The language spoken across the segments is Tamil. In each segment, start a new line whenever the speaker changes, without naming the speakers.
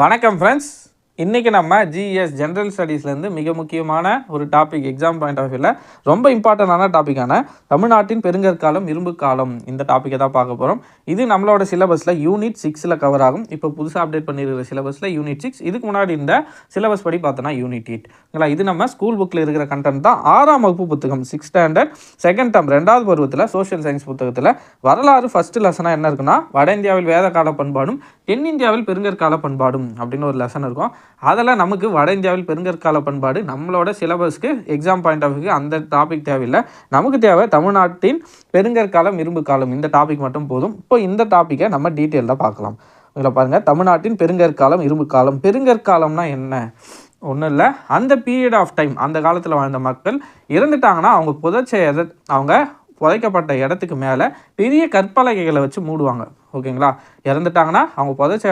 வணக்கம் ஃப்ரெண்ட்ஸ். இன்றைக்கி நம்ம ஜிஎஸ் ஜென்ரல் ஸ்டடீஸ்லேருந்து மிக முக்கியமான ஒரு டாபிக், எக்ஸாம் பாயிண்ட் ஆஃப் வியூவில் ரொம்ப இம்பார்ட்டண்டான டாப்பிக்கான தமிழ்நாட்டின் பெருங்கற்காலம் இரும்பு காலம், இந்த டாப்பிக்கை தான் பார்க்க போகிறோம். இது நம்மளோட சிலபஸில் யூனிட் 6 கவர் ஆகும். இப்போ புதுசாக அப்டேட் பண்ணியிருக்கிற சிலபஸில் யூனிட் 6, இதுக்கு முன்னாடி இந்த சிலபஸ் படி பார்த்தோன்னா யூனிட் 8. இது நம்ம ஸ்கூல் புக்கில் இருக்கிற கண்டென்ட் தான். 6ஆம் வகுப்பு புத்தகம் 6th ஸ்டாண்டர்ட் செகண்ட் டேர்ம் 2வது பருவத்தில் சோஷியல் சயின்ஸ் புத்தகத்தில் வரலாறு ஃபஸ்ட்டு லெசனாக என்ன இருக்குன்னா, வட இந்தியாவில் வேத கால பண்பாடும் தென்னிந்தியாவில் பெருங்கற்கால பண்பாடும் அப்படின்னு ஒரு லெசன் இருக்கும். அதில் நமக்கு வட இந்தியாவில் பெருங்கற்கால பண்பாடு நம்மளோட சிலபஸ்க்கு எக்ஸாம் பாயிண்ட் ஆஃப் வியூக்கு அந்த டாபிக் தேவையில்லை. நமக்கு தேவை தமிழ்நாட்டின் பெருங்கற்காலம் இரும்பு காலம், இந்த டாபிக் மட்டும் போதும். இப்போ இந்த டாப்பிக்கை நம்ம டீட்டெயிலாக பார்க்கலாம். இதில் பாருங்கள், தமிழ்நாட்டின் பெருங்கற்காலம் இரும்பு காலம். பெருங்கற்காலம்னா என்ன? ஒன்றும் இல்லை, அந்த பீரியட் ஆஃப் டைம், அந்த காலத்தில் வாழ்ந்த மக்கள் இறந்துட்டாங்கன்னா அவங்க புதைக்கப்பட்ட இடத்துக்கு மேலே பெரிய கற்பலகைகளை வச்சு மூடுவாங்க. ஓகேங்களா? இறந்துட்டாங்கன்னா அவங்க புதைச்ச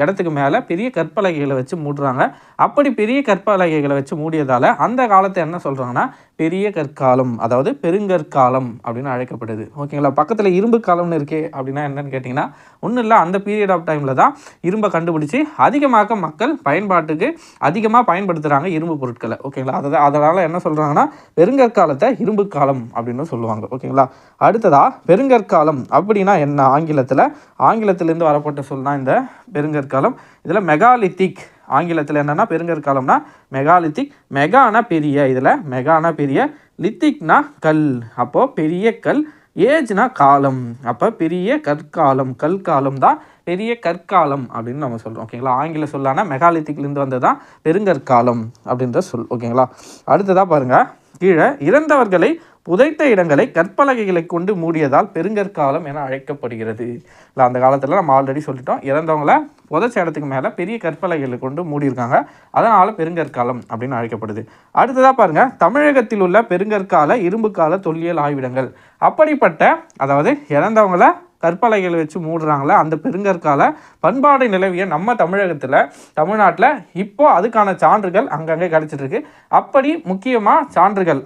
இடத்துக்கு மேலே பெரிய கற்பலகைகளை வச்சு மூடுறாங்க. அப்படி பெரிய கற்பலகைகளை வச்சு மூடியதால் அந்த காலத்தை என்ன சொல்கிறாங்கன்னா பெரிய கற்காலம், அதாவது பெருங்கற்காலம் அப்படின்னு அழைக்கப்படுது. ஓகேங்களா? பக்கத்தில் இரும்பு காலம்னு இருக்கே அப்படின்னா என்னன்னு கேட்டிங்கன்னா, ஒன்றும் இல்லை, அந்த பீரியட் ஆஃப் டைமில் தான் இரும்பை கண்டுபிடிச்சி அதிகமாக மக்கள் பயன்பாட்டுக்கு அதிகமாக பயன்படுத்துகிறாங்க இரும்பு பொருட்களை. ஓகேங்களா? அதனால் என்ன சொல்கிறாங்கன்னா பெருங்கற்காலத்தை இரும்பு காலம் அப்படின்னு சொல்லுவாங்க. ஓகேங்களா? அடுத்ததாக பெருங்கற்காலம் அப்படின்னா என்ன? ஆங்கிலத்திலேருந்து வரப்பட்ட சொல் தான் இந்த பெருங்கற்காலம். இதில் மெகாலித்திக், ஆங்கிலத்தில் என்னென்னா பெருங்கற்காலம்னா மெகாலித்திக். மெகானா பெரிய, இதில் மெகானா பெரிய, லித்திக்னா கல், அப்போது பெரிய கல், ஏஜ்னா காலம், அப்போ பெரிய கற்காலம், கல்காலம் தான் பெரிய கற்காலம் அப்படின்னு நம்ம சொல்கிறோம். ஓகேங்களா? ஆங்கில சொல்லான மெகாலித்திக்லேருந்து வந்தது தான் பெருங்கற்காலம் அப்படின்ற சொல். ஓகேங்களா? அடுத்ததாக பாருங்கள், கீழே இறந்தவர்களை புதைத்த இடங்களை கற்பலகைகளை கொண்டு மூடியதால் பெருங்கற்காலம் என அழைக்கப்படுகிறது. இல்லை, அந்த காலத்தில் நம்ம ஆல்ரெடி சொல்லிட்டோம், இறந்தவங்களை புதைச்ச இடத்துக்கு மேலே பெரிய கற்பலகைகளை கொண்டு மூடியிருக்காங்க, அதனால் பெருங்கற்காலம் அப்படின்னு அழைக்கப்படுது. அடுத்ததாக பாருங்கள், தமிழகத்தில் உள்ள பெருங்கற்கால இரும்பு கால தொல்லியல் ஆய்விடங்கள். அப்படிப்பட்ட, அதாவது இறந்தவங்களை கற்பலகைகளை வச்சு மூடுறாங்களே அந்த பெருங்கற்கால பண்பாடு நிலவிய நம்ம தமிழ்நாட்டில் இப்போ அதுக்கான சான்றுகள் அங்கங்கே கிடச்சிட்ருக்கு. அப்படி முக்கியமாக சான்றுகள்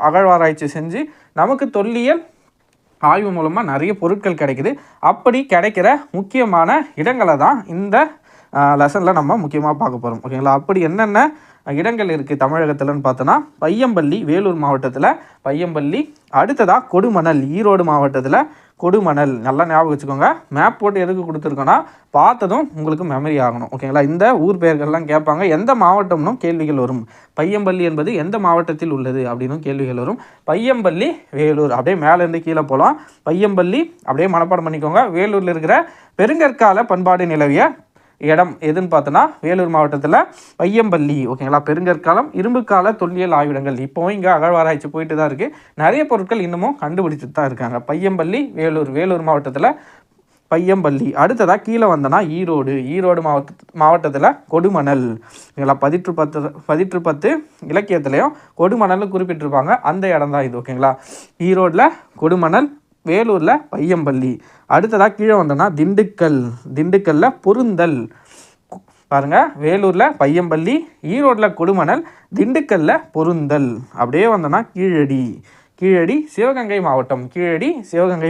அகழ்வாராய்ச்சி செஞ்சு நமக்கு தொல்லியல் ஆய்வு மூலமாக நிறைய பொருட்கள் கிடைக்குது. அப்படி கிடைக்கிற முக்கியமான இடங்களை தான் இந்த லெசனில் நம்ம முக்கியமாக பார்க்க போகிறோம். ஓகேங்களா? அப்படி என்னென்ன இடங்கள் இருக்குது தமிழகத்தில்னு பார்த்தோன்னா, பையம்பள்ளி வேலூர் மாவட்டத்தில் பையம்பள்ளி, அடுத்ததாக கொடுமணல் ஈரோடு மாவட்டத்தில் கொடுமணல். நல்லா ஞாபகம் வச்சுக்கோங்க, மேப் போட்டு எதுக்கு கொடுத்துருக்கோன்னா பார்த்ததும் உங்களுக்கு மெமரி ஆகணும். ஓகேங்களா? இந்த ஊர் பெயர்கள்லாம் கேட்பாங்க, எந்த மாவட்டம்னும் கேள்விகள் வரும். பையம்பள்ளி என்பது எந்த மாவட்டத்தில் உள்ளது அப்படின்னும் கேள்விகள் வரும். பையம்பள்ளி வேலூர், அப்படியே மேலேருந்து கீழே போகலாம். பையம்பள்ளி அப்படியே மனப்பாடம் பண்ணிக்கோங்க. வேலூரில் இருக்கிற பெருங்கற்கால பண்பாடு நிலவிய இடம் எதுன்னு பார்த்தோன்னா வேலூர் மாவட்டத்தில் பையம்பள்ளி. ஓகேங்களா? பெருங்கற்காலம் இரும்பு கால தொல்லியல் ஆய்விடங்கள் இப்போவும் இங்கே அகழ்வாராய்ச்சி போயிட்டு தான் இருக்குது. நிறைய பொருட்கள் இன்னமும் கண்டுபிடிச்சிட்டு தான் இருக்காங்க. பையம்பள்ளி வேலூர் மாவட்டத்தில் பையம்பள்ளி. அடுத்ததாக கீழே வந்தோன்னா ஈரோடு மாவட்டத்தில் கொடுமணல். ஓகேங்களா? 10 இலக்கியத்துலேயும் கொடுமணல் குறிப்பிட்டிருப்பாங்க, அந்த இடம் தான் இது. ஓகேங்களா? ஈரோடில் கொடுமணல், வேலூரில் பையம்பள்ளி. அடுத்ததாக கீழே வந்தோன்னா திண்டுக்கல்லில் பொருந்தல். பாருங்கள், வேலூரில் பையம்பள்ளி, ஈரோடில் கொடுமணல், திண்டுக்கல்லில் பொருந்தல். அப்படியே வந்தோன்னா கீழடி சிவகங்கை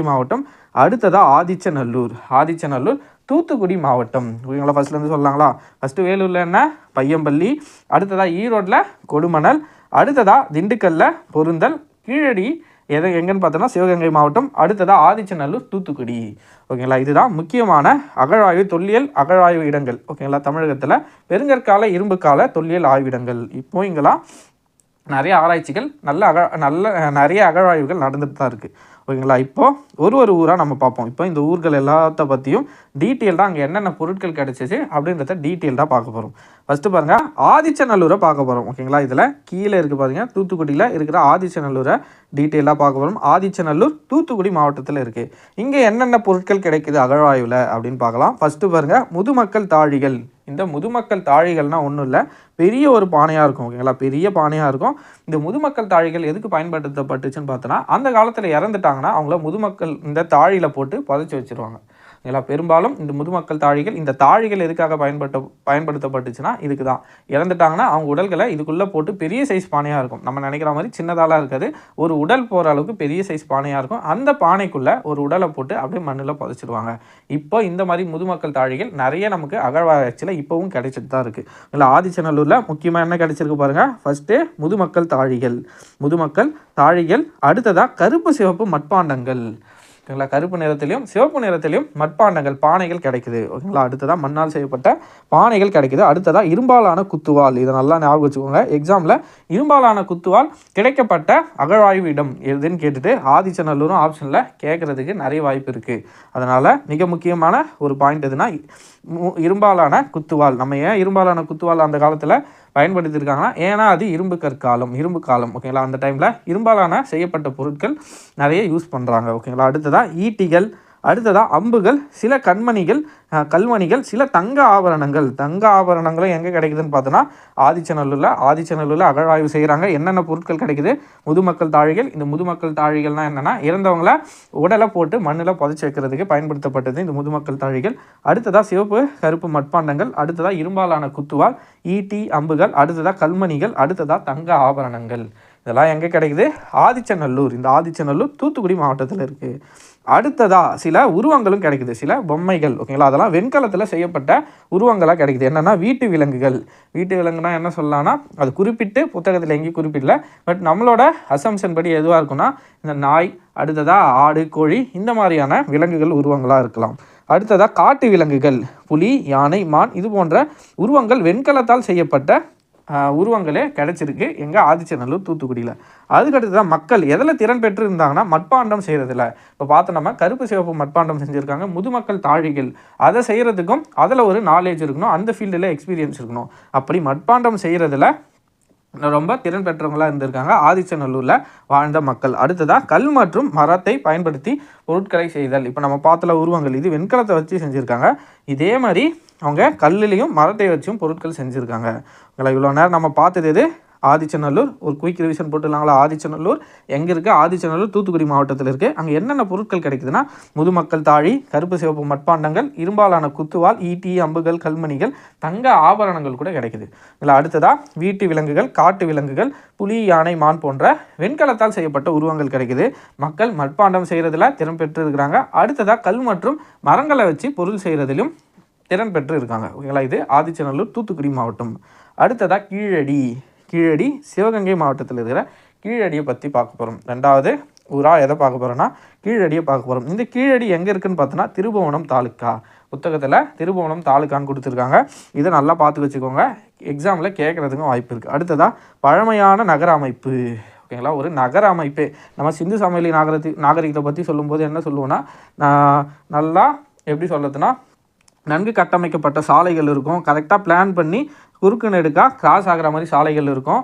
மாவட்டம். அடுத்ததாக ஆதிச்சநல்லூர் தூத்துக்குடி மாவட்டம். இவங்கள ஃபஸ்ட்லேருந்து சொல்லலாங்களா? ஃபஸ்ட்டு வேலூரில் என்ன? பையம்பள்ளி. அடுத்ததாக ஈரோடில் கொடுமணல். அடுத்ததாக திண்டுக்கல்லில் பொருந்தல். கீழடி எங்கன்னு பார்த்தோன்னா சிவகங்கை மாவட்டம். அடுத்ததாக ஆதிச்சநல்லூர், தூத்துக்குடி. ஓகேங்களா? இதுதான் முக்கியமான தொல்லியல் அகழ்வாய்வு இடங்கள். ஓகேங்களா? தமிழகத்தில் பெருங்கற்கால இரும்பு கால தொல்லியல் ஆய்விடங்கள். இப்போ இங்கெல்லாம் நிறைய ஆராய்ச்சிகள் நிறைய அகழ்வாய்வுகள் நடந்துட்டு தான் இருக்குது. ஓகேங்களா? இப்போது ஒரு ஊராக நம்ம பார்ப்போம். இப்போ இந்த ஊர்கள் எல்லாத்த பற்றியும் டீட்டெயில்டாக அங்கே என்னென்ன பொருட்கள் கிடச்சிச்சு அப்படின்றத டீட்டெயில்டாக பார்க்க போகிறோம். ஃபஸ்ட்டு பாருங்கள், ஆதிச்சநல்லூரை பார்க்க போகிறோம். ஓகேங்களா? இதில் கீழே இருக்குது பாருங்கள், தூத்துக்குடியில் இருக்கிற ஆதிச்சநல்லூரை டீட்டெயிலாக பார்க்க போகிறோம். ஆதிச்சநல்லூர் தூத்துக்குடி மாவட்டத்தில் இருக்குது. இங்கே என்னென்ன பொருட்கள் கிடைக்குது அகழ்வாய்வில் அப்படின்னு பார்க்கலாம். ஃபஸ்ட்டு பாருங்கள், முதுமக்கள் தாழிகள். இந்த முதுமக்கள் தாழிகள்னால் ஒன்றும் இல்லை, பெரிய ஒரு பானையாக இருக்கும். ஓகேங்களா? பெரிய பானையாக இருக்கும். இந்த முதுமக்கள் தாழிகள் எதுக்கு பயன்படுத்தப்பட்டுச்சுன்னு பார்த்தோன்னா, அந்த காலத்தில் இறந்துட்டாங்கன்னா அவங்கள முதுமக்கள் இந்த தாழியில் போட்டு புதைச்சி வச்சுருவாங்க. இல்லை பெரும்பாலும் இந்த முதுமக்கள் தாழிகள், இந்த தாழிகள் எதுக்காக பயன்படுத்தப்பட்டுச்சுன்னா இதுக்கு தான். இறந்துட்டாங்கன்னா அவங்க உடல்களை இதுக்குள்ளே போட்டு பெரிய சைஸ் பானையாக இருக்கும். நம்ம நினைக்கிற மாதிரி சின்னதாலாம் இருக்காது, ஒரு உடல் போகிற அளவுக்கு பெரிய சைஸ் பானையாக இருக்கும். அந்த பானைக்குள்ளே ஒரு உடலை போட்டு அப்படியே மண்ணில் புதைச்சிடுவாங்க. இப்போ இந்த மாதிரி முதுமக்கள் தாழிகள் நிறைய நமக்கு அகழ்வாராய்ச்சியில் இப்போவும் கிடைச்சிட்டு தான் இருக்குது. இல்லை ஆதிச்சநல்லூரில் முக்கியமாக என்ன கிடைச்சிருக்கு பாருங்கள். ஃபஸ்ட்டு முதுமக்கள் தாழிகள், அடுத்ததாக கருப்பு சிவப்பு மட்பாண்டங்கள். ஓகேங்களா, கருப்பு நிறத்திலையும் சிவப்பு நிறத்திலையும் மட்பாண்டங்கள், பானைகள் கிடைக்குது. ஓகேங்களா, அடுத்ததாக மண்ணால் செய்யப்பட்ட பானைகள் கிடைக்குது. அடுத்ததாக இரும்பாலான குத்துவால். இதை நல்லா ஞாபகம் வச்சுக்கோங்க. எக்ஸாமில் இரும்பாலான குத்துவால் கிடைக்கப்பட்ட அகழ்வாய்வு இடம் எதுன்னு கேட்டுட்டு ஆதிச்சநல்லூரும் ஆப்ஷனில் கேட்குறதுக்கு நிறைய வாய்ப்பு இருக்குது. அதனால் மிக முக்கியமான ஒரு பாயிண்ட் எதுனா இரும்பாலான குத்துவால். நம்ம ஏன் இரும்பாலான குத்துவால் அந்த காலத்தில் பயன்படுத்தியிருக்காங்கன்னா, ஏன்னா அது இரும்பு காலம். ஓகேங்களா, அந்த டைமில் இரும்பாலான செய்யப்பட்ட பொருட்கள் நிறைய யூஸ் பண்ணுறாங்க. ஓகேங்களா, அடுத்ததாக ஈட்டிகள், அடுத்ததாக அம்புகள், சில கல்மணிகள், சில தங்க ஆபரணங்களும் எங்கே கிடைக்குதுன்னு பார்த்தோன்னா ஆதிச்சநல்லூரில் அகழ்வாய்வு செய்கிறாங்க. என்னென்ன பொருட்கள் கிடைக்குது? முதுமக்கள் தாழிகள். இந்த முதுமக்கள் தாழிகள்னால் என்னென்னா இறந்தவங்கள உடலை போட்டு மண்ணில் புதைச்சி வைக்கிறதுக்கு பயன்படுத்தப்பட்டது இந்த முதுமக்கள் தாழிகள். அடுத்ததாக சிவப்பு கருப்பு மட்பாண்டங்கள், அடுத்ததாக இரும்பாலான குத்துவால், ஈட்டி, அம்புகள், அடுத்ததாக கல்மணிகள், அடுத்ததாக தங்க ஆபரணங்கள். இதெல்லாம் எங்கே கிடைக்குது? ஆதிச்சநல்லூர். இந்த ஆதிச்சநல்லூர் தூத்துக்குடி மாவட்டத்தில் இருக்குது. அடுத்ததாக சில உருவங்களும் கிடைக்குது, சில பொம்மைகள். ஓகேங்களா, அதெல்லாம் வெண்கலத்தில் செய்யப்பட்ட உருவங்களாக கிடைக்குது. என்னென்னா வீட்டு விலங்குனா என்ன சொல்லலாம்னா, அது குறிப்பிட்டு புத்தகத்தில் எங்கேயும் குறிப்பிடல, பட் நம்மளோட அசம்ஷன் படி எதுவாக இருக்குன்னா இந்த நாய், அடுத்ததாக ஆடு, கோழி, இந்த மாதிரியான விலங்குகள் உருவங்களாக இருக்கலாம். அடுத்ததாக காட்டு விலங்குகள், புலி, யானை, மான், இது போன்ற உருவங்கள் வெண்கலத்தால் செய்யப்பட்ட உருவங்களே கிடச்சிருக்கு எங்கள் ஆதிச்சநல்லூர் தூத்துக்குடியில். அதுக்கடுத்து தான் மக்கள் எதில் திறன் பெற்று இருந்தாங்கன்னா மட்பாண்டம் செய்கிறதில்ல. இப்போ பார்த்து நம்ம கருப்பு சிவப்பு மட்பாண்டம் செஞ்சுருக்காங்க. முதுமக்கள் தாழிகள் அதை செய்கிறதுக்கும் அதில் ஒரு நாலேஜ் இருக்கணும், அந்த ஃபீல்டில் எக்ஸ்பீரியன்ஸ் இருக்கணும். அப்படி மட்பாண்டம் செய்கிறதுல ரொம்ப திறன் பெற்றவங்களாக இருந்திருக்காங்க ஆதிச்சநல்லூரில் வாழ்ந்த மக்கள். அடுத்ததாக கல் மற்றும் மரத்தை பயன்படுத்தி பொருட்களை செய்தல். இப்போ நம்ம பார்த்தல உருவங்கள் இது வெண்கலத்தை வச்சு செஞ்சுருக்காங்க. இதே மாதிரி அவங்க கல்லுலேயும் மரத்தை வச்சும் பொருட்கள் செஞ்சுருக்காங்க. இவ்வளோ நேரம் நம்ம பார்த்தது எது? ஆதிச்சநல்லூர். ஒரு குயிக் ரிவிஷன் போட்டுலாங்களா? ஆதிச்சநல்லூர் எங்கே இருக்குது? ஆதிச்சநல்லூர் தூத்துக்குடி மாவட்டத்தில் இருக்குது. அங்கே என்னென்ன பொருட்கள் கிடைக்குதுன்னா முதுமக்கள் தாழி, கருப்பு சிவப்பு மட்பாண்டங்கள், இரும்பாலான குத்துவால், ஈட்டி, அம்புகள், கல்மணிகள், தங்க ஆபரணங்கள் கூட கிடைக்குது. இதில் அடுத்ததாக வீட்டு விலங்குகள், காட்டு விலங்குகள், புலி, யானை, மான் போன்ற வெண்கலத்தால் செய்யப்பட்ட உருவங்கள் கிடைக்குது. மக்கள் மட்பாண்டம் செய்கிறதுல திறன் பெற்று இருக்கிறாங்க. அடுத்ததாக கல் மற்றும் மரங்களை வச்சு பொருள் செய்கிறதிலும் திறன் பெற்று இருக்காங்க. ஓகேங்களா, இது ஆதிச்சநல்லூர் தூத்துக்குடி மாவட்டம். அடுத்ததாக கீழடி சிவகங்கை மாவட்டத்தில் இருக்கிற கீழடியை பற்றி பார்க்க போகிறோம். ரெண்டாவது ஊராக எதை பார்க்க போகிறோன்னா கீழடியை பார்க்க போகிறோம். இந்த கீழடி எங்கே இருக்குதுன்னு பார்த்தோன்னா திருபுவனம் தாலுக்கா. புத்தகத்தில் திருபுவனம் தாலுக்கான்னு கொடுத்துருக்காங்க. இதை நல்லா பார்த்து வச்சுக்கோங்க, எக்ஸாமில் கேட்குறதுக்கும் வாய்ப்பு இருக்குது. அடுத்ததாக பழமையான நகர அமைப்பு. ஓகேங்களா, ஒரு நகர அமைப்பு. நம்ம சிந்து சமவெளி நாகரிகத்தை பற்றி சொல்லும்போது என்ன சொல்லுவோன்னா, நல்லா எப்படி சொல்கிறதுனா நன்கு கட்டமைக்கப்பட்ட சாலைகள் இருக்கும், கரெக்டாக பிளான் பண்ணி குறுக்கு நெடுக்காக கிராஸ் ஆகிற மாதிரி சாலைகள் இருக்கும்,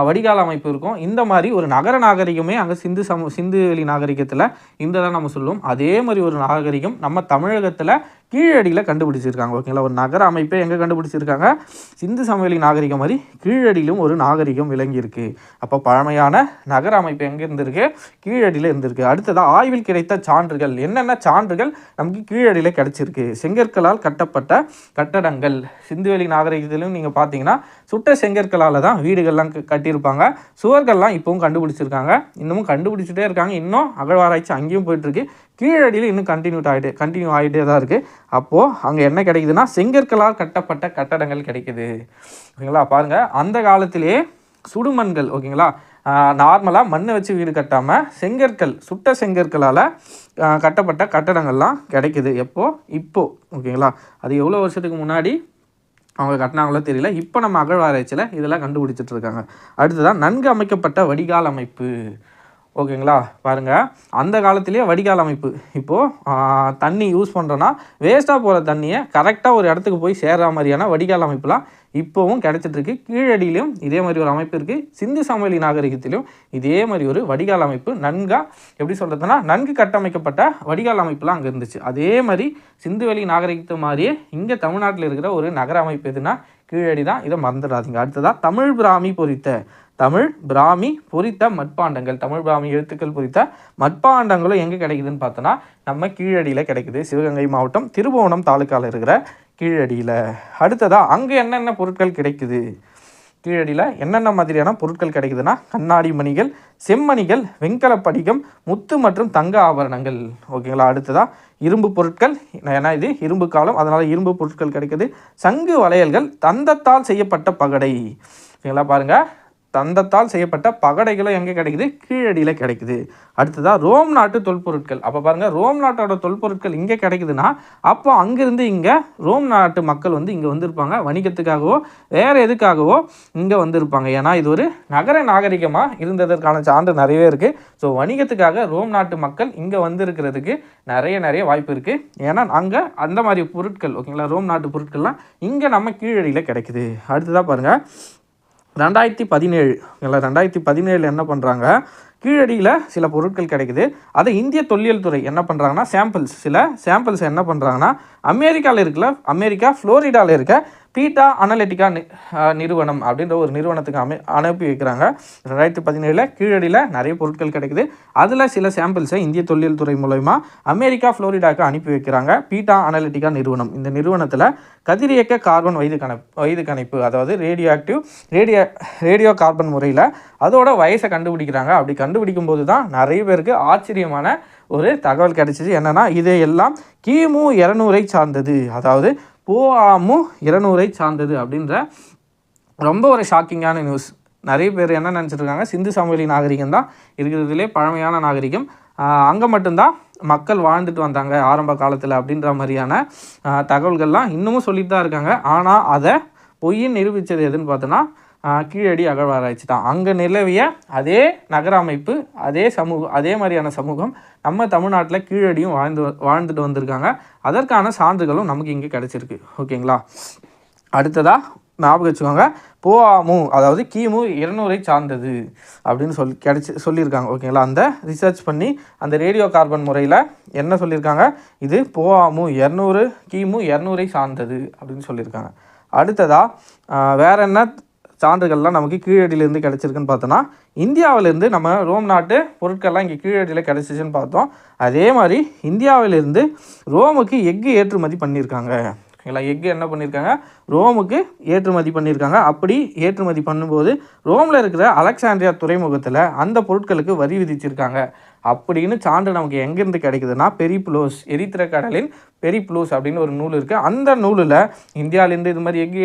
வடிகால் அமைப்பு இருக்கும். இந்த மாதிரி ஒரு நகர நாகரிகமே அங்கே சிந்துவெளி நாகரிகத்தில் இந்த தான் நம்ம சொல்லுவோம். அதே மாதிரி ஒரு நாகரிகம் நம்ம தமிழகத்தில் கீழடியில் கண்டுபிடிச்சிருக்காங்க. ஓகேங்களா, ஒரு நகர அமைப்பை எங்கே கண்டுபிடிச்சிருக்காங்க? சிந்து சமவெளி நாகரிகம் மாதிரி கீழடியிலும் ஒரு நாகரிகம் விளங்கியிருக்கு. அப்போ பழமையான நகர அமைப்பு எங்கே இருந்திருக்கு? கீழடியில் இருந்திருக்கு. அடுத்ததாக ஆய்வில் கிடைத்த சான்றுகள். என்னென்ன சான்றுகள் நமக்கு கீழடியில் கிடச்சிருக்கு? செங்கற்களால் கட்டப்பட்ட கட்டடங்கள். சிந்துவெளி நாகரிகத்திலும் நீங்கள் பார்த்தீங்கன்னா சுட்ட செங்கற்களால் தான் வீடுகள்லாம் கட்டியிருப்பாங்க. சுவர்கள்லாம் இப்போவும் கண்டுபிடிச்சிருக்காங்க, இன்னமும் கண்டுபிடிச்சிட்டே இருக்காங்க. இன்னும் அகழ்வாராய்ச்சி அங்கேயும் போயிட்டுருக்கு. கீழடியில் இன்னும் கண்டினியூ ஆகிட்டே தான் இருக்குது. அப்போது அங்கே என்ன கிடைக்குதுன்னா செங்கற்களால் கட்டப்பட்ட கட்டடங்கள் கிடைக்குது. ஓகேங்களா, பாருங்கள், அந்த காலத்திலேயே சுடுமண்கள். ஓகேங்களா, நார்மலாக மண்ணை வச்சு வீடு கட்டாமல் சுட்ட செங்கற்களால் கட்டப்பட்ட கட்டடங்கள்லாம் கிடைக்குது. இப்போது ஓகேங்களா, அது எவ்வளோ வருஷத்துக்கு முன்னாடி அவங்க கட்டினாங்களோ தெரியல. இப்போ நம்ம அகழ்வாராய்ச்சியில் இதெல்லாம் கண்டுபிடிச்சிட்ருக்காங்க. அடுத்ததான் நன்கு அமைக்கப்பட்ட வடிகால் அமைப்பு. ஓகேங்களா, பாருங்கள், அந்த காலத்திலேயே வடிகால் அமைப்பு. இப்போது தண்ணி யூஸ் பண்ணுறோன்னா வேஸ்ட்டாக போகிற தண்ணியை கரெக்டாக ஒரு இடத்துக்கு போய் சேர்கிற மாதிரியான வடிகால் அமைப்புலாம் இப்போவும் கிடச்சிட்ருக்கு. கீழடியிலையும் இதே மாதிரி ஒரு அமைப்பு இருக்குது. சிந்து சமவெளி நாகரிகத்திலும் இதே மாதிரி ஒரு வடிகால் அமைப்பு நன்கு கட்டமைக்கப்பட்ட வடிகால் அமைப்புலாம் அங்கே இருந்துச்சு. அதே மாதிரி சிந்துவெளி நாகரிகத்து மாதிரியே இங்கே தமிழ்நாட்டில் இருக்கிற ஒரு நகர அமைப்பு எதுனா கீழடி தான். இதை மறந்துடாதீங்க. அடுத்ததாக தமிழ் பிராமி பொறித்த தமிழ் பிராமி பொறித்த மட்பாண்டங்கள், தமிழ் பிராமி எழுத்துக்கள் பொறித்த மட்பாண்டங்களும் எங்கே கிடைக்குதுன்னு பார்த்தோன்னா நம்ம கீழடியில் கிடைக்குது. சிவகங்கை மாவட்டம் திருபுவனம் தாலுக்காவில் இருக்கிற கீழடியில். அடுத்ததாக அங்கே என்னென்ன பொருட்கள் கிடைக்குது, கீழடியில் என்னென்ன மாதிரியான பொருட்கள் கிடைக்குதுன்னா கண்ணாடி மணிகள், செம்மணிகள், வெண்கல படிகம், முத்து மற்றும் தங்க ஆபரணங்கள். ஓகேங்களா. அடுத்ததாக இரும்பு பொருட்கள், ஏன்னா இது இரும்பு காலம், அதனால் இரும்பு பொருட்கள் கிடைக்குது. சங்கு வளையல்கள், தந்தத்தால் செய்யப்பட்ட பகடை. ஓகேங்களா. பாருங்கள், தந்தத்தால் செய்யப்பட்ட பகடைகளும் எங்கே கிடைக்குது, கீழடியில் கிடைக்குது. அடுத்ததாக ரோம் நாட்டு தொல்பொருட்கள். அப்போ பாருங்கள், ரோம் நாட்டோட தொல்பொருட்கள் இங்கே கிடைக்குதுன்னா அப்போ அங்கேருந்து இங்கே ரோம் நாட்டு மக்கள் வந்து இங்கே வந்திருப்பாங்க, வணிகத்துக்காகவோ வேறு எதுக்காகவோ இங்கே வந்திருப்பாங்க. ஏன்னா இது ஒரு நகர நாகரிகமாக இருந்ததற்கான சான்று நிறையவே இருக்குது. ஸோ வணிகத்துக்காக ரோம் நாட்டு மக்கள் இங்கே வந்திருக்கிறதுக்கு நிறைய வாய்ப்பு இருக்குது. ஏன்னா அங்கே அந்த மாதிரி பொருட்கள், ஓகேங்களா, ரோம் நாட்டு பொருட்கள்லாம் இங்கே நம்ம கீழடியில் கிடைக்குது. அடுத்ததாக பாருங்கள், 2017 என்ன பண்ணுறாங்க, கீழடியில் சில பொருட்கள் கிடைக்குது. அதை இந்திய தொல்லியல் துறை என்ன பண்ணுறாங்கன்னா சில சாம்பிள்ஸ் என்ன பண்ணுறாங்கன்னா அமெரிக்காவில் இருக்கல, அமெரிக்கா ஃப்ளோரிடாவில் இருக்க பீட்டா அனலிட்டிகா நிறுவனம் அப்படின்ற ஒரு நிறுவனத்துக்கு அனுப்பி வைக்கிறாங்க. 2017 கீழடியில் நிறைய பொருட்கள் கிடைக்குது. அதில் சில சாம்பிள்ஸை இந்திய தொல்லியல் துறை மூலமா அமெரிக்கா ஃப்ளோரிடாவுக்கு அனுப்பி வைக்கிறாங்க. பீட்டா அனலிட்டிகா நிறுவனம். இந்த நிறுவனத்தில் கதிரியக்க கார்பன் வயது கணிப்பு, அதாவது ரேடியோ கார்பன் முறையில் அதோட வயசை கண்டுபிடிக்கிறாங்க. அப்படி கண்டுபிடிக்கும் போது தான் நிறைய பேருக்கு ஆச்சரியமான ஒரு தகவல் கிடைச்சிச்சு. என்னென்னா இதையெல்லாம் கிமு 200 சார்ந்தது, அதாவது போஆமு 200 சார்ந்தது அப்படின்ற ரொம்ப ஒரு ஷாக்கிங்கான நியூஸ். நிறைய பேர் என்ன நினச்சிட்ருக்காங்க, சிந்து சமவெளி நாகரிகம் தான் இருக்கிறதுலே பழமையான நாகரிகம், அங்கே மட்டும்தான் மக்கள் வாழ்ந்துட்டு வந்தாங்க ஆரம்ப காலத்தில் அப்படின்ற மாதிரியான தகவல்கள்லாம் இன்னமும் சொல்லிட்டு தான் இருக்காங்க. ஆனால் அதை பொய்ன்னு நிரூபித்தது எதுன்னு பார்த்தோன்னா கீழடி அகழ்வாராய்ச்சி தான். அங்கே நிலவிய அதே நகர அமைப்பு, அதே மாதிரியான சமூகம் நம்ம தமிழ்நாட்டில் கீழடியும் வாழ்ந்துட்டு வந்திருக்காங்க. அதற்கான சான்றுகளும் நமக்கு இங்கே கிடச்சிருக்கு. ஓகேங்களா. அடுத்ததாக ஞாபகம் வச்சுக்கோங்க, போஆமு அதாவது கிமு 200 சார்ந்தது அப்படின்னு சொல்லியிருக்காங்க. ஓகேங்களா. அந்த ரிசர்ச் பண்ணி அந்த ரேடியோ கார்பன் முறையில் என்ன சொல்லியிருக்காங்க, இது போஆமு 200 கிமு 200 சார்ந்தது அப்படின்னு சொல்லியிருக்காங்க. அடுத்ததாக வேறு என்ன சான்றுகள்லாம் நமக்கு கீழடியிலேருந்து கிடச்சிருக்குன்னு பார்த்தோன்னா இந்தியாவிலேருந்து நம்ம ரோம் நாட்டு பொருட்கள்லாம் இங்கே கீழடியில் கிடச்சிச்சின்னு பார்த்தோம். அதே மாதிரி இந்தியாவிலேருந்து ரோமுக்கு எஃகு ஏற்றுமதி பண்ணியிருக்காங்க. ஓகேங்களா. எஃகு என்ன பண்ணியிருக்காங்க, ரோமுக்கு ஏற்றுமதி பண்ணியிருக்காங்க. அப்படி ஏற்றுமதி பண்ணும்போது ரோமில் இருக்கிற அலெக்சாண்ட்ரியா துறைமுகத்தில் அந்த பொருட்களுக்கு வரி விதிச்சிருக்காங்க அப்படின்னு சான்று நமக்கு எங்கேருந்து கிடைக்குதுன்னா பெரிப்ளோஸ், எரித்திர கடலின் பெரிப்ளோஸ் அப்படின்னு ஒரு நூல் இருக்குது. அந்த நூலில் இந்தியாவிலேருந்து இது மாதிரி எஃகை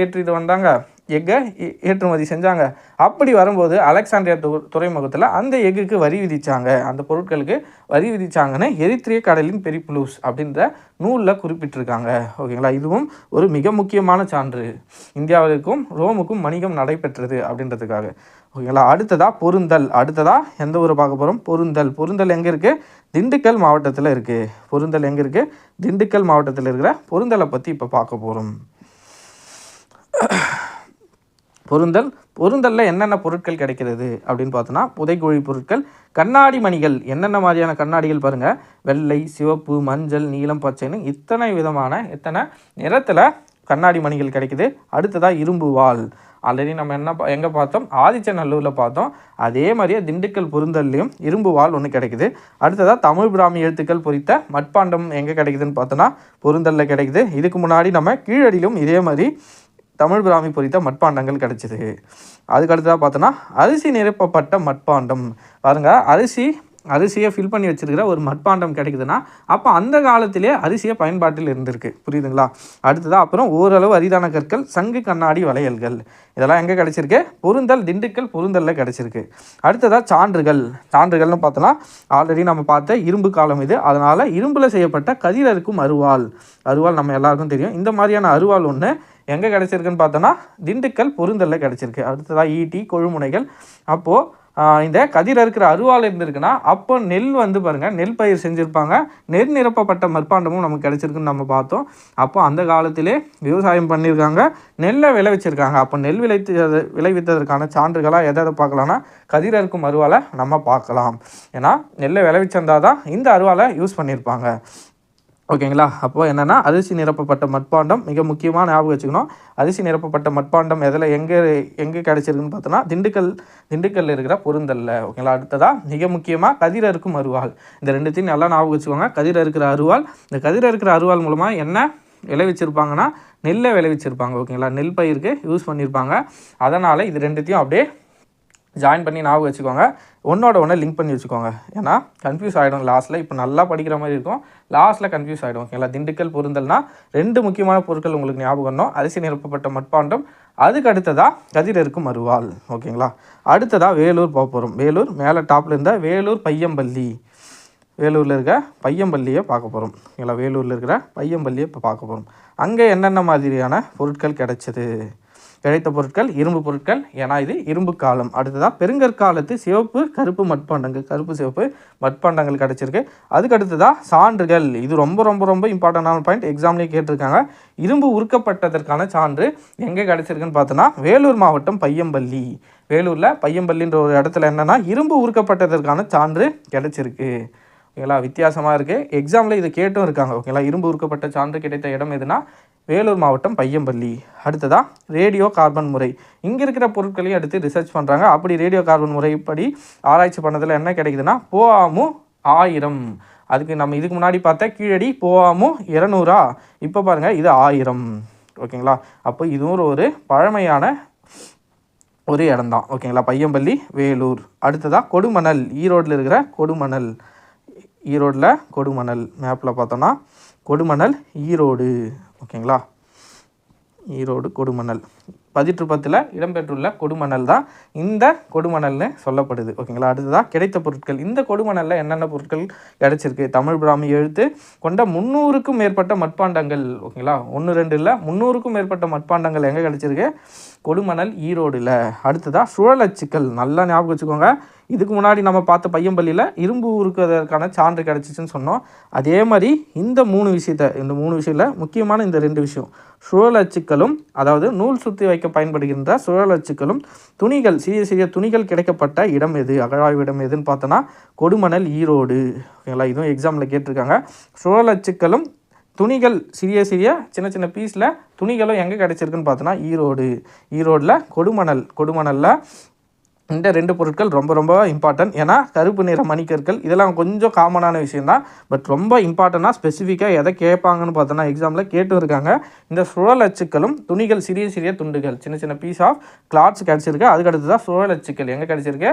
ஏற்றுமதி செஞ்சாங்க. அப்படி வரும்போது அலெக்சாண்ட்ரியா துறைமுகத்தில் அந்த எஃகுக்கு வரி விதித்தாங்க, அந்த பொருட்களுக்கு வரி விதித்தாங்கன்னு எரித்திரிய கடலின் பெரிப்ளூஸ் அப்படின்ற நூலில் குறிப்பிட்டிருக்காங்க. ஓகேங்களா. இதுவும் ஒரு மிக முக்கியமான சான்று, இந்தியாவிற்கும் ரோமுக்கும் வணிகம் நடைபெற்றது அப்படின்றதுக்காக. ஓகேங்களா. அடுத்ததாக எந்த ஊரை பார்க்க போகிறோம், பொருந்தல் எங்கே இருக்குது, திண்டுக்கல் மாவட்டத்தில் இருக்குது. பொருந்தல் எங்கே இருக்குது, திண்டுக்கல் மாவட்டத்தில் இருக்கிற பொருந்தலை பற்றி இப்போ பார்க்க போகிறோம். பொருந்தலில் என்னென்ன பொருட்கள் கிடைக்கிறது அப்படின்னு பார்த்தோன்னா புதைக்குழி பொருட்கள், கண்ணாடி மணிகள். என்னென்ன மாதிரியான கண்ணாடிகள் பாருங்கள், வெள்ளை, சிவப்பு, மஞ்சள், நீலம், பச்சைன்னு இத்தனை நிறத்தில் கண்ணாடி மணிகள் கிடைக்குது. அடுத்ததாக இரும்பு வாள். ஆல்ரெடி நம்ம எங்கே பார்த்தோம், ஆதிச்சநல்லூரில் பார்த்தோம். அதே மாதிரியே திண்டுக்கல் பொருந்தல்லையும் இரும்பு வாள் ஒன்று கிடைக்குது. அடுத்ததாக தமிழ் பிராமி எழுத்துக்கள் பொறித்த மட்பாண்டம் எங்கே கிடைக்குதுன்னு பார்த்தோன்னா பொருந்தலில் கிடைக்குது. இதுக்கு முன்னாடி நம்ம கீழடியிலும் இதே மாதிரி தமிழ் பிராமி பொறித்த மட்பாண்டங்கள் கிடச்சிது. அதுக்கடுத்ததாக பார்த்தோன்னா அரிசி நிரப்பப்பட்ட மட்பாண்டம். பாருங்கள், அரிசியை ஃபில் பண்ணி வச்சுருக்கிற ஒரு மட்பாண்டம் கிடைக்குதுன்னா அப்போ அந்த காலத்திலே அரிசியை பயன்பாட்டில் இருந்திருக்கு. புரியுதுங்களா. அடுத்ததாக அப்புறம் ஓரளவு அரிதான கற்கள், சங்கு கண்ணாடி வளையல்கள், இதெல்லாம் எங்கே கிடச்சிருக்கு, திண்டுக்கல் பொருந்தலில் கிடச்சிருக்கு. அடுத்ததாக சான்றுகள்னு பார்த்தோன்னா ஆல்ரெடி நம்ம பார்த்த இரும்பு காலம் இது. அதனால் இரும்பில் செய்யப்பட்ட கதிரறுக்கும் அருவாள் நம்ம எல்லாருக்கும் தெரியும். இந்த மாதிரியான அருவாள் ஒன்று எங்கே கிடச்சிருக்குன்னு பார்த்தோன்னா திண்டுக்கல் பொருந்தலில் கிடச்சிருக்கு. அடுத்ததாக ஈட்டி, கொழுமுனைகள். அப்போது இந்த கதிர் அறுக்கிற அருவாள் இருந்திருக்குன்னா அப்போ நெல் பாருங்கள், நெல் பயிர் செஞ்சுருப்பாங்க. நெல் நிரப்பப்பட்ட மட்பாண்டமும் நமக்கு கிடச்சிருக்குன்னு நம்ம பார்த்தோம். அப்போ அந்த காலத்திலே விவசாயம் பண்ணியிருக்காங்க, நெல்லை விளைவிச்சிருக்காங்க. அப்போ நெல் விளைவித்ததற்கான சான்றுகளாக எதை பார்க்கலாம்னா கதிர் அறுக்கும் அருவாலை நம்ம பார்க்கலாம். ஏன்னா நெல்லை விளைவிச்சிருந்தால் தான் இந்த அருவாலை யூஸ் பண்ணியிருப்பாங்க. ஓகேங்களா. அப்போது என்னென்னா அரிசி நிரப்பப்பட்ட மட்பாண்டம் மிக முக்கியமாக ஞாபகம் வச்சுக்கணும். அரிசி நிரப்பப்பட்ட மட்பாண்டம் எதில் எங்கே கிடச்சிருக்குன்னு பார்த்தோன்னா திண்டுக்கல்லில் இருக்கிற பொருந்தல்ல. ஓகேங்களா. அடுத்ததாக மிக முக்கியமாக கதிர் அறுக்கும் அருவாள். இந்த ரெண்டுத்தையும் நல்லா ஞாபகம் வச்சுக்கோங்க. கதிர் அறுக்கிற அருவாள். இந்த கதிர் அறுக்கிற அருவாள் மூலமாக என்ன விளைவிச்சிருப்பாங்கன்னா நெல்லை விளைவிச்சிருப்பாங்க. ஓகேங்களா. நெல் பயிருக்கு யூஸ் பண்ணியிருப்பாங்க. அதனால் இது ரெண்டுத்தையும் அப்படியே ஜாயின் பண்ணி ஞாபகம் வச்சுக்கோங்க. ஒன்றோட ஒன்று லிங்க் பண்ணி வச்சுக்கோங்க. ஏன்னா கன்ஃபியூஸ் ஆகிடும் லாஸ்ட்டில். இப்போ நல்லா படிக்கிற மாதிரி இருக்கும், லாஸ்ட்டில் கன்ஃபியூஸ் ஆகிடும். ஓகேங்களா. திண்டுக்கல் பொருந்தல்னா 2 முக்கியமான பொருட்கள் உங்களுக்கு ஞாபகம் வரணும். அரிசி நிரப்பப்பட்ட மட்பாண்டம், அதுக்கு அடுத்ததாக கதிர் இருக்கும் அருவாள். ஓகேங்களா. அடுத்ததாக வேலூர் போக போகிறோம். வேலூர் மேலே டாப்பில் இருந்தால் வேலூர் பையம்பள்ளி. வேலூரில் இருக்க பையம்பள்ளியை பார்க்க போகிறோம். ஓகேங்களா. வேலூரில் இருக்கிற பையம்பள்ளியை இப்போ பார்க்க போகிறோம். அங்கே என்னென்ன மாதிரியான பொருட்கள் கிடைத்த பொருட்கள் இரும்பு பொருட்கள். ஏன்னா இது இரும்பு காலம். அடுத்ததாக பெருங்கற்காலத்து சிவப்பு கருப்பு மட்பாண்டங்கள், கருப்பு சிவப்பு மட்பாண்டங்கள் கிடச்சிருக்கு. அதுக்கு அடுத்ததாக சான்றுகள். இது ரொம்ப ரொம்ப ரொம்ப இம்பார்ட்டண்டான பாயிண்ட், எக்ஸாம்லேயே கேட்டிருக்காங்க. இரும்பு உருக்கப்பட்டதற்கான சான்று எங்கே கிடச்சிருக்குன்னு பார்த்தோன்னா வேலூர் மாவட்டம் பையம்பள்ளி. வேலூரில் பையம்பள்ளின்ற ஒரு இடத்துல என்னென்னா இரும்பு உருக்கப்பட்டதற்கான சான்று கிடச்சிருக்கு. ஓகேங்களா. வித்தியாசமாக இருக்குது, எக்ஸாமில் இது கேட்டும் இருக்காங்க. ஓகேங்களா. இரும்பு உருக்கப்பட்ட சான்று கிடைத்த இடம் எதுனா வேலூர் மாவட்டம் பையம்பள்ளி. அடுத்ததாக ரேடியோ கார்பன் முறை. இங்கே இருக்கிற பொருட்களையும் எடுத்து ரிசர்ச் பண்ணுறாங்க. அப்படி ரேடியோ கார்பன் முறைப்படி ஆராய்ச்சி பண்ணதில் என்ன கிடைக்குதுன்னா போஆமு 1000. அதுக்கு நம்ம இதுக்கு முன்னாடி பார்த்தா கீழடி போஆமு 200. இப்போ பாருங்கள் இது 1000. ஓகேங்களா. அப்போ இதுவும் ஒரு பழமையான ஒரு இடம்தான். ஓகேங்களா. பையம்பள்ளி வேலூர். அடுத்ததாக கொடுமணல். ஈரோட்டில் இருக்கிற கொடுமணல். ஈரோடில் கொடுமணல் மேப்பில் பார்த்தோன்னா கொடுமணல் ஈரோடு. ஓகேங்களா. ஈரோடு கொடுமணல் 10 இடம்பெற்றுள்ள கொடுமணல் தான் இந்த கொடுமணல்னு சொல்லப்படுது. ஓகேங்களா. அடுத்ததாக கிடைத்த பொருட்கள். இந்த கொடுமணலில் என்னென்ன பொருட்கள் கிடச்சிருக்கு? தமிழ் பிராமி எழுத்து கொண்ட 300க்கும் மேற்பட்ட மட்பாண்டங்கள். ஓகேங்களா. 1 2 இல்லை, 300க்கும் மேற்பட்ட மட்பாண்டங்கள் எங்கே கிடச்சிருக்கு? கொடுமணல் ஈரோடில். அடுத்ததாக சுழலச்சுக்கள். நல்லா ஞாபகம் வச்சுக்கோங்க. இதுக்கு முன்னாடி நம்ம பார்த்த பையம்பள்ளியில் இரும்பு உருக்குவதற்கான சான்று கிடச்சிச்சின்னு சொன்னோம். அதே மாதிரி இந்த 3 விஷயத்தில் முக்கியமான இந்த 2 விஷயம், சுழலச்சுக்களும் அதாவது நூல் சுற்றி வைக்க பயன்படுகின்ற சுழலச்சுக்களும் துணிகள், சிறிய சிறிய துணிகள் கிடைக்கப்பட்ட இடம் எது, அகழாய்வு இடம் எதுன்னு பார்த்தோன்னா கொடுமணல் ஈரோடு. ஓகேங்களா. இதுவும் எக்ஸாமில் கேட்டிருக்காங்க. சுழலச்சுக்களும் துணிகள், சிறிய சிறிய சின்ன சின்ன பீஸில் துணிகளும் எங்கே கிடச்சிருக்குன்னு பார்த்தோன்னா ஈரோடில் கொடுமணலில் இந்த 2 பொருட்கள் ரொம்ப ரொம்ப இம்பார்ட்டன்ட். ஏன்னா கருப்பு நிற மணிக்கற்கள் இதெல்லாம் கொஞ்சம் காமனான விஷயந்தான். பட் ரொம்ப இம்பார்ட்டண்ட்டாக ஸ்பெசிஃபிக்காக எதை கேட்பாங்கன்னு பார்த்தோன்னா எக்ஸாமில் கேட்டும் இருக்காங்க. இந்த சுழல் அச்சுக்களும் துணிகள், சிறிய சிறிய துண்டுகள், சின்ன சின்ன பீஸ் ஆஃப் கிளாத்ஸ் கிடச்சிருக்கு. அதுக்கடுத்து தான் சுழல் அச்சுக்கள் எங்கே கிடச்சிருக்கு?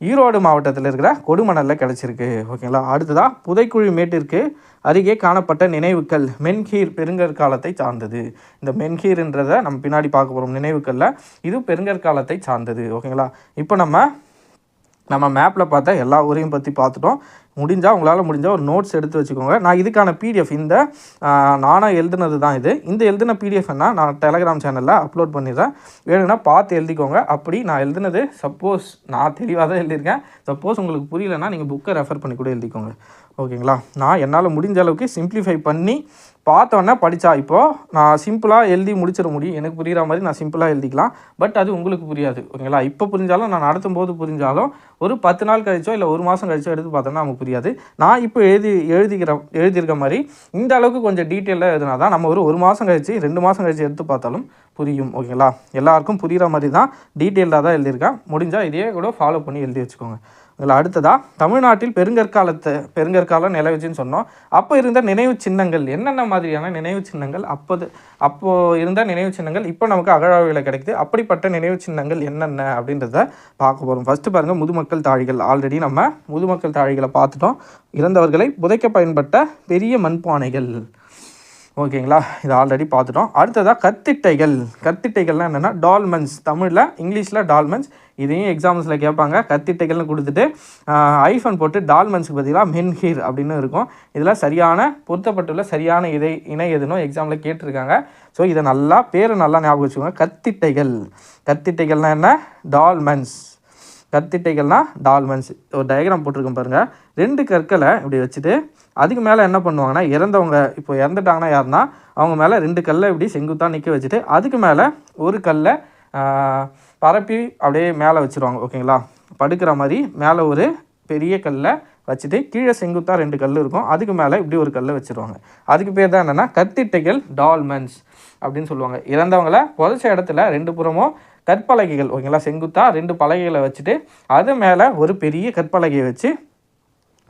ஈரோடு மாவட்டத்தில் இருக்கிற கொடுமணலில் கிடச்சிருக்கு. ஓகேங்களா. அடுத்ததாக புதைக்குழி மேட்டிற்கு அருகே காணப்பட்ட நினைவுக்கள். மென்ஹீர் பெருங்கற்காலத்தை சார்ந்தது. இந்த மென்ஹீர்ன்றதை நம்ம பின்னாடி பார்க்க போகிறோம் நினைவுக்களில். இது பெருங்கற்காலத்தை சார்ந்தது. ஓகேங்களா. இப்போ நம்ம மேப்பில் பார்த்தா எல்லா ஊரையும் பற்றி பார்த்துட்டோம். உங்களால் முடிஞ்சால் ஒரு நோட்ஸ் எடுத்து வச்சுக்கோங்க. நான் இதுக்கான பிடிஎஃப் நானாக எழுதுனது தான் இது. இந்த எழுதின பிடிஎஃப்னா நான் டெலகிராம் சேனலில் அப்லோட் பண்ணிடுறேன். வேணும்னா பார்த்து எழுதிக்கோங்க. அப்படி நான் எழுதுனது சப்போஸ் நான் தெளிவாக தான் எழுதியிருக்கேன். சப்போஸ் உங்களுக்கு புரியலைன்னா நீங்கள் புக்கை ரெஃபர் பண்ணி கூட எழுதிக்கோங்க. ஓகேங்களா. நான் என்னால் முடிஞ்ச அளவுக்கு சிம்பிளிஃபை பண்ணி பார்த்தோன்னே படித்தா இப்போது நான் சிம்பிளாக எழுதி முடிச்சிட முடியும். எனக்கு புரிகிற மாதிரி நான் சிம்பிளாக எழுதிக்கலாம். பட் அது உங்களுக்கு புரியாது. ஓகேங்களா. இப்போ புரிஞ்சாலும் நான் நடத்தும் போது புரிஞ்சாலும் ஒரு 10 நாள் கழிச்சோ இல்லை 1 மாதம் கழிச்சோ எடுத்து பார்த்தோன்னா நமக்கு புரியாது. நான் இப்போ எழுதியிருக்க மாதிரி இந்த அளவுக்கு கொஞ்சம் டீட்டெயிலாக எழுதினா தான் நம்ம ஒரு மாதம் கழிச்சு 2 மாதம் கழிச்சு எடுத்து பார்த்தாலும் புரியும். ஓகேங்களா. எல்லாருக்கும் புரிகிற மாதிரி தான் டீட்டெயிலாக தான் எழுதியிருக்கேன். முடிஞ்சால் இதையே கூட ஃபாலோ பண்ணி எழுதி வச்சுக்கோங்க. இதில் அடுத்ததாக தமிழ்நாட்டில் பெருங்கற்காலம் நிலவுச்சுன்னு சொன்னோம். அப்போ இருந்த நினைவு சின்னங்கள் என்னென்ன மாதிரியான நினைவு சின்னங்கள், அப்போது இருந்த நினைவு சின்னங்கள் இப்போ நமக்கு அகழாய்வில் கிடைக்குது. அப்படிப்பட்ட நினைவு சின்னங்கள் என்னென்ன அப்படின்றத பார்க்க போகிறோம். ஃபஸ்ட்டு பாருங்கள், முதுமக்கள் தாழிகள். ஆல்ரெடி நம்ம முதுமக்கள் தாழிகளை பார்த்துட்டோம். இறந்தவர்களை புதைக்க பயன்பட்ட பெரிய மண்பானைகள். ஓகேங்களா. இது ஆல்ரெடி பார்த்துட்டோம். அடுத்ததாக கத்திட்டைகள்னால் என்னென்னா டால்மன்ஸ். தமிழில், இங்கிலீஷில் டால்மன்ஸ். இதையும் எக்ஸாம்ஸில் கேட்பாங்க. கத்திட்டைகள்னு கொடுத்துட்டு ஐஃபன் போட்டு டால்மன்ஸுக்கு பதிலாக மென்ஹீர் அப்படின்னு இருக்கும். இதில் பொருத்தப்பட்டுள்ள சரியான இணை எதுனோ எக்ஸாமில் கேட்டிருக்காங்க. ஸோ இதை பேரை நல்லா ஞாபகம் வச்சுக்கோங்க. கத்திட்டைகள்னால் என்ன? டால்மன்ஸ். டால்மன்ஸ். ஒரு டயக்ராம் போட்டிருக்கோம் பாருங்கள். 2 கற்களை இப்படி வச்சுட்டு அதுக்கு மேலே என்ன பண்ணுவாங்கன்னா, இறந்தவங்க இப்போ இறந்துட்டாங்கன்னா யாருன்னா அவங்க மேலே 2 கல்லை இப்படி செங்குத்தாக நிற்க வச்சுட்டு அதுக்கு மேலே ஒரு கல்லை பரப்பி அப்படியே மேலே வச்சுருவாங்க. ஓகேங்களா. படுக்கிற மாதிரி மேலே ஒரு பெரிய கல்லை வச்சுட்டு கீழே செங்குத்தாக 2 கல் இருக்கும், அதுக்கு மேலே இப்படி ஒரு கல்லை வச்சுருவாங்க. அதுக்கு பேர் தான் என்னென்னா கத்திட்டைகள், டால்மென்ஸ் அப்படின்னு சொல்லுவாங்க. இறந்தவங்களை புதைச்ச இடத்துல 2 புறமும் கற்பலகைகள் ஓகேங்களா, செங்குத்தாக 2 பலகைகளை வச்சுட்டு அது மேலே ஒரு பெரிய கற்பலகையை வச்சு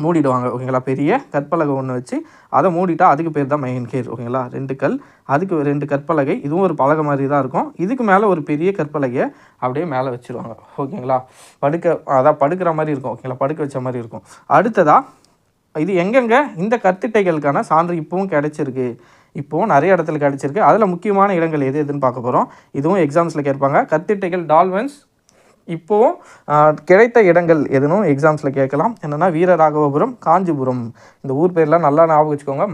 மூடிடுவாங்க ஓகேங்களா. பெரிய கற்பலகை ஒன்று வச்சு அதை மூடிட்டா அதுக்கு பேர் தான் மெயின்ஹீர் ஓகேங்களா. 2 கல், அதுக்கு 2 கற்பலகை, இதுவும் ஒரு பலகை மாதிரி தான் இருக்கும். இதுக்கு மேலே ஒரு பெரிய கற்பலகையை அப்படியே மேலே வச்சுருவாங்க ஓகேங்களா. படுக்கிற மாதிரி இருக்கும் ஓகேங்களா, படுக்க வச்ச மாதிரி இருக்கும். அடுத்ததாக இது எங்கெங்கே இந்த கத்திட்டைகளுக்கான சான்று இப்போவும் கிடைச்சிருக்கு, இப்போவும் நிறைய இடத்துல கிடைச்சிருக்கு. அதில் முக்கியமான இடங்கள் எது எதுன்னு பார்க்க போகிறோம். இதுவும் எக்ஸாம்ஸில் கேட்பாங்க. கத்திட்டைகள், டால்மென்ஸ் இப்போவும் கிடைத்த இடங்கள் எதுனும் எக்ஸாம்ஸில் கேட்கலாம். என்னென்னா வீரராகவபுரம், காஞ்சிபுரம், இந்த ஊர் பேர்லாம் நல்லா ஞாபகம் வச்சுக்கோங்க,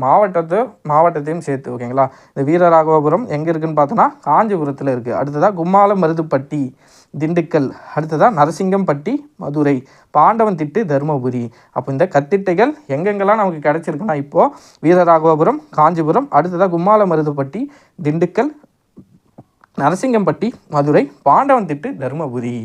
மாவட்டத்தையும் சேர்த்து ஓகேங்களா. இந்த வீரராகவபுரம் எங்கே இருக்குதுன்னு பார்த்தோன்னா காஞ்சிபுரத்தில் இருக்குது. அடுத்ததாக கும்மால மருதுப்பட்டி, திண்டுக்கல். அடுத்ததாக நரசிங்கம்பட்டி, மதுரை. பாண்டவன்திட்டு, தருமபுரி. அப்போ இந்த கத்திட்டைகள் எங்கெங்கெல்லாம் நமக்கு கிடச்சிருக்குன்னா இப்போது வீரராகவபுரம், காஞ்சிபுரம், அடுத்ததாக கும்மால மருதுப்பட்டி, திண்டுக்கல், நரசிங்கம்பட்டி, மதுரை, பாண்டவன்திட்டு, தருமபுரி.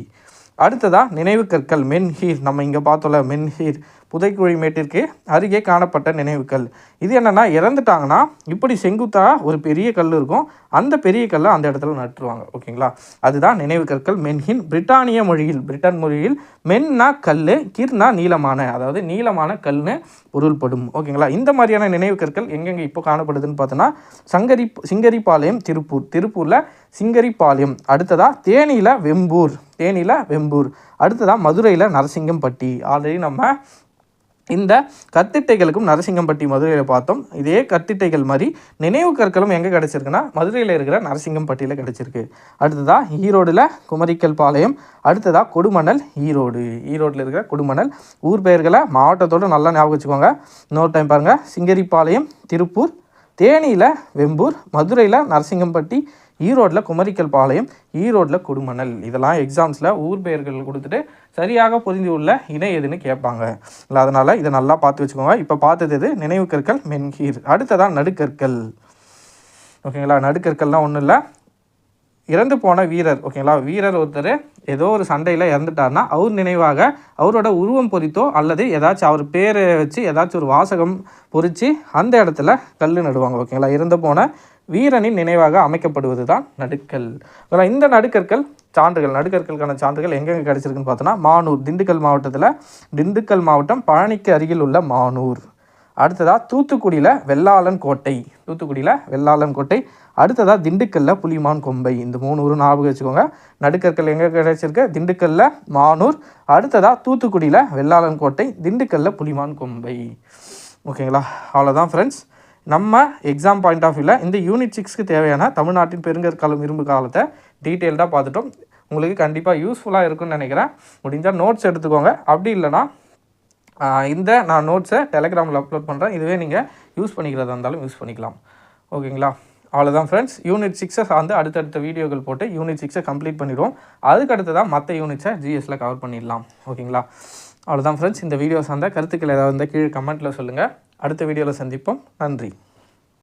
அடுத்ததாக நினைவு கற்கள், மென்ஹீர். நம்ம இங்கே பார்த்தோம்ல மென்ஹீர், புதைக்குழி மேட்டிற்கு அருகே காணப்பட்ட நினைவுக்கல். இது என்னென்னா இறந்துட்டாங்கன்னா இப்படி செங்குத்தாக ஒரு பெரிய கல் இருக்கும், அந்த பெரிய கல்லை அந்த இடத்துல நட்டுருவாங்க ஓகேங்களா. அதுதான் நினைவு கற்கள், மென்ஹின். பிரிட்டன் மொழியில் மென்னா கல், கிர்னா நீளமான, அதாவது நீளமான கல்னு பொருள்படும் ஓகேங்களா. இந்த மாதிரியான நினைவு கற்கள் எங்கெங்கே இப்போ காணப்படுதுன்னு பார்த்தோன்னா சிங்கரிபாளையம், திருப்பூரில் சிங்கரிபாளையம். அடுத்ததாக தேனியில் வெம்பூர். அடுத்ததாக மதுரையில் நரசிங்கம்பட்டி. ஆல்ரெடி நம்ம இந்த கத்திட்டைகளுக்கும் நரசிங்கம்பட்டி மதுரையில் பார்த்தோம். இதே கத்திட்டைகள் மாதிரி நினைவு கற்களும் எங்கே கிடச்சிருக்குன்னா மதுரையில் இருக்கிற நரசிங்கம்பட்டியில் கிடச்சிருக்கு. அடுத்ததாக ஈரோடில் குமரிக்கல் பாளையம். அடுத்ததாக கொடுமணல், ஈரோட்டில் இருக்கிற கொடுமணல். ஊர் பெயர்களை மாவட்டத்தோடு நல்லா ஞாபகம் வச்சுக்கோங்க. இன்னொரு டைம் பாருங்கள், சிங்கரிபாளையம், திருப்பூர், தேனியில் வெம்பூர், மதுரையில் நரசிங்கம்பட்டி, ஈரோட்டில் குமரிக்கல் பாளையம், ஈரோட்டில் கொடுமணல். இதெல்லாம் எக்ஸாம்ஸில் ஊர் பெயர்கள் கொடுத்துட்டு சரியாக பொருந்தி உள்ள இணை எதுன்னு கேட்பாங்க இல்லை, அதனால் இதை நல்லா பார்த்து வச்சுக்கோங்க. இப்போ பார்த்தது எது? நினைவு கற்கள், மென்ஹீர். அடுத்ததான் நடுக்கற்கள் ஓகேங்களா. நடுக்கற்கள்லாம் ஒன்றும் இல்லை, இறந்து போன வீரர் ஓகேங்களா. வீரர் ஒருத்தர் ஏதோ ஒரு சண்டையில் இறந்துட்டார்னா அவர் நினைவாக அவரோட உருவம் பொறித்தோ அல்லது ஏதாச்சும் அவர் பேரை வச்சு ஏதாச்சும் ஒரு வாசகம் பொறித்து அந்த இடத்துல கல் நடுவாங்க ஓகேங்களா. இறந்து போன வீரனின் நினைவாக அமைக்கப்படுவது தான் நடுக்கல். இந்த நடுக்கற்கள் சான்றுகள், நடுக்கற்களுக்கான சான்றுகள் எங்கெங்கே கிடச்சிருக்குன்னு பார்த்தோன்னா மானூர், திண்டுக்கல் மாவட்டம் பழனிக்கு அருகில் உள்ள மானூர். அடுத்ததாக தூத்துக்குடியில் வெள்ளாளன் கோட்டை. அடுத்ததாக திண்டுக்கல்ல புலிமான் கொம்பை. இந்த 3 ஊரும் ஞாபகம் வச்சுக்கோங்க. நடுக்கற்கள் எங்கே கிடச்சிருக்கு? திண்டுக்கல்ல மானூர், அடுத்ததாக தூத்துக்குடியில் வெள்ளாளன் கோட்டை, திண்டுக்கல்ல புலிமான் கொம்பை ஓகேங்களா. அவ்வளோதான் ஃப்ரெண்ட்ஸ், நம்ம எக்ஸாம் பாயிண்ட் ஆஃப் வியூவில் இந்த யூனிட் 6க்கு தேவையான தமிழ்நாட்டின் பெருங்கற்காலம் இரும்பு காலத்தை டீட்டெயில்டாக பார்த்துட்டோம். உங்களுக்கு கண்டிப்பாக யூஸ்ஃபுல்லாக இருக்குன்னு நினைக்கிறேன். முடிஞ்சால் நோட்ஸ் எடுத்துக்கோங்க. அப்படி இல்லைனா இந்த நான் நோட்ஸை டெலிகிராமில் அப்லோட் பண்ணுறேன், இதுவே நீங்கள் யூஸ் பண்ணிக்கிறதா இருந்தாலும் யூஸ் பண்ணிக்கலாம் ஓகேங்களா. அவ்வளோதான் ஃப்ரெண்ட்ஸ், யூனிட் 6 வந்து அடுத்தடுத்த வீடியோக்கள் போட்டு யூனிட் 6 கம்ப்ளீட் பண்ணிடுவோம். அதுக்கடுத்து தான் மற்ற யூனிட்ஸை ஜிஎஸ்சில் கவர் பண்ணிடலாம் ஓகேங்களா. அவ்வளோதான் ஃப்ரெண்ட்ஸ், இந்த வீடியோஸ் அந்த கருத்துக்கள் ஏதாவது இருந்தால் கீழே கமெண்ட்டில் சொல்லுங்கள். அடுத்த வீடியோவில் சந்திப்போம். நன்றி.